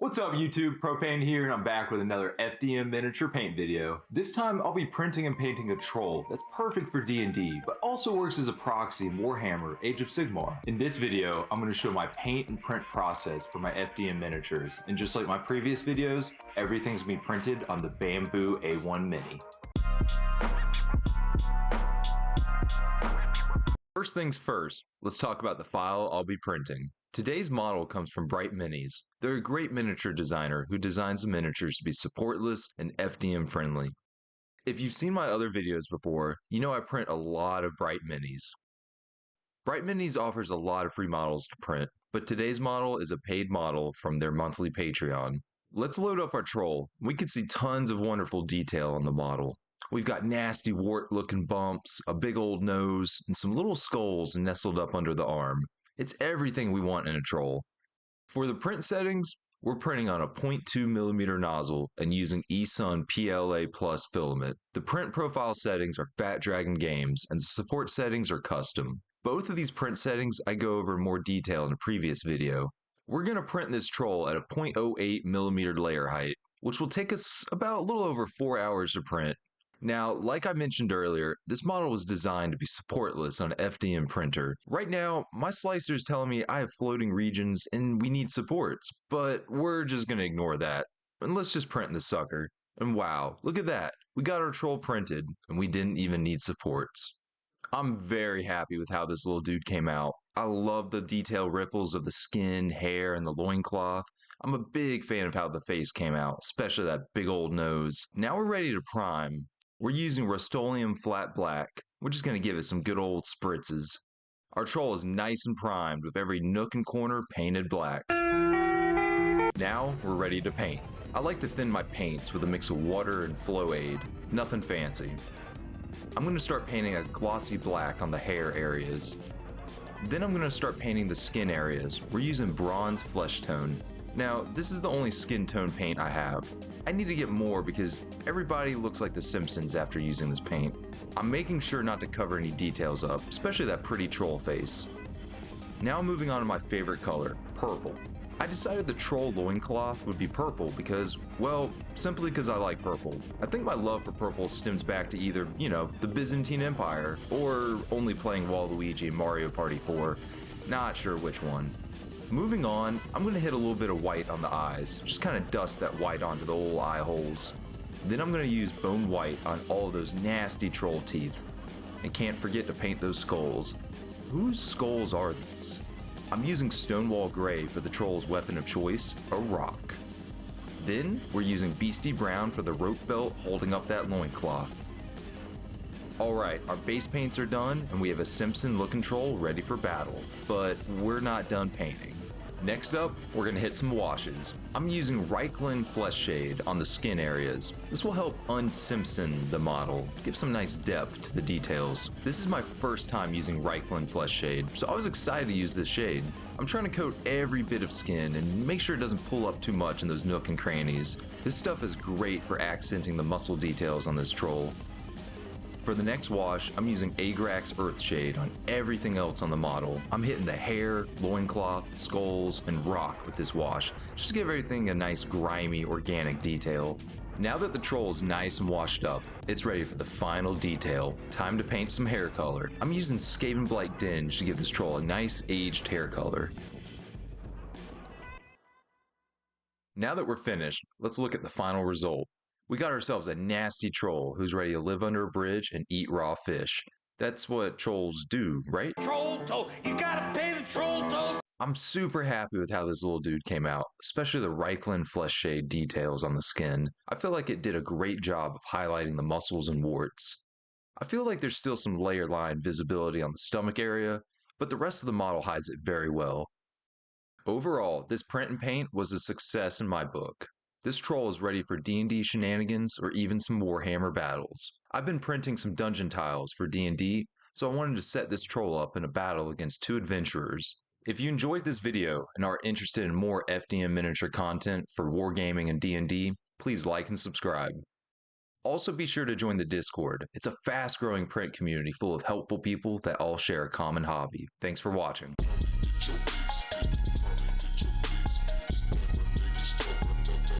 What's up YouTube, Propane here, and I'm back with another FDM miniature paint video. This time I'll be printing and painting a troll that's perfect for D&D, but also works as a proxy in Warhammer Age of Sigmar. In this video, I'm going to show my paint and print process for my FDM miniatures, and just like my previous videos, everything's going to be printed on the Bambu A1 Mini. First things first, let's talk about the file I'll be printing. Today's model comes from Brite Minis. They're a great miniature designer who designs the miniatures to be supportless and FDM friendly. If you've seen my other videos before, you know I print a lot of Brite Minis. Brite Minis offers a lot of free models to print, but today's model is a paid model from their monthly Patreon. Let's load up our troll. We can see tons of wonderful detail on the model. We've got nasty wart-looking bumps, a big old nose, and some little skulls nestled up under the arm. It's everything we want in a troll. For the print settings, we're printing on a 0.2mm nozzle and using eSun PLA Plus filament. The print profile settings are Fat Dragon Games, and the support settings are custom. Both of these print settings I go over in more detail in a previous video. We're going to print this troll at a 0.08mm layer height, which will take us about a little over 4 hours to print. Now, like I mentioned earlier, this model was designed to be supportless on an FDM printer. Right now, my slicer is telling me I have floating regions and we need supports, but we're just going to ignore that. And let's just print the sucker. And wow, look at that. We got our troll printed and we didn't even need supports. I'm very happy with how this little dude came out. I love the detailed ripples of the skin, hair, and the loincloth. I'm a big fan of how the face came out, especially that big old nose. Now we're ready to prime. We're using Rust-Oleum Flat Black, which is going to give us some good old spritzes. Our troll is nice and primed with every nook and corner painted black. Now we're ready to paint. I like to thin my paints with a mix of water and flow aid, nothing fancy. I'm going to start painting a glossy black on the hair areas. Then I'm going to start painting the skin areas. We're using bronze flesh tone. Now, this is the only skin tone paint I have. I need to get more because everybody looks like the Simpsons after using this paint. I'm making sure not to cover any details up, especially that pretty troll face. Now moving on to my favorite color, purple. I decided the troll loincloth would be purple because, well, simply because I like purple. I think my love for purple stems back to either, the Byzantine Empire or only playing Waluigi in Mario Party 4. Not sure which one. Moving on, I'm going to hit a little bit of white on the eyes, just kind of dust that white onto the old eye holes. Then I'm going to use bone white on all of those nasty troll teeth. And can't forget to paint those skulls. Whose skulls are these? I'm using Stonewall Gray for the troll's weapon of choice, a rock. Then we're using Beastie Brown for the rope belt holding up that loincloth. Alright, our base paints are done and we have a Simpson looking troll ready for battle, but we're not done painting. Next up, we're going to hit some washes. I'm using Reikland Flesh Shade on the skin areas. This will help un-Simpson the model, give some nice depth to the details. This is my first time using Reikland Flesh Shade, so I was excited to use this shade. I'm trying to coat every bit of skin and make sure it doesn't pull up too much in those nook and crannies. This stuff is great for accenting the muscle details on this troll. For the next wash, I'm using Agrax Earthshade on everything else on the model. I'm hitting the hair, loincloth, skulls, and rock with this wash, just to give everything a nice grimy, organic detail. Now that the troll is nice and washed up, it's ready for the final detail. Time to paint some hair color. I'm using Skavenblight Dinge to give this troll a nice aged hair color. Now that we're finished, let's look at the final result. We got ourselves a nasty troll who's ready to live under a bridge and eat raw fish. That's what trolls do, right? Troll toll! You gotta pay the troll toll! I'm super happy with how this little dude came out, especially the Reikland Flesh Shade details on the skin. I feel like it did a great job of highlighting the muscles and warts. I feel like there's still some layer line visibility on the stomach area, but the rest of the model hides it very well. Overall, this print and paint was a success in my book. This troll is ready for D&D shenanigans or even some Warhammer battles. I've been printing some dungeon tiles for D&D, so I wanted to set this troll up in a battle against two adventurers. If you enjoyed this video and are interested in more FDM miniature content for wargaming and D&D, please like and subscribe. Also be sure to join the Discord. It's a fast-growing print community full of helpful people that all share a common hobby. Thanks for watching.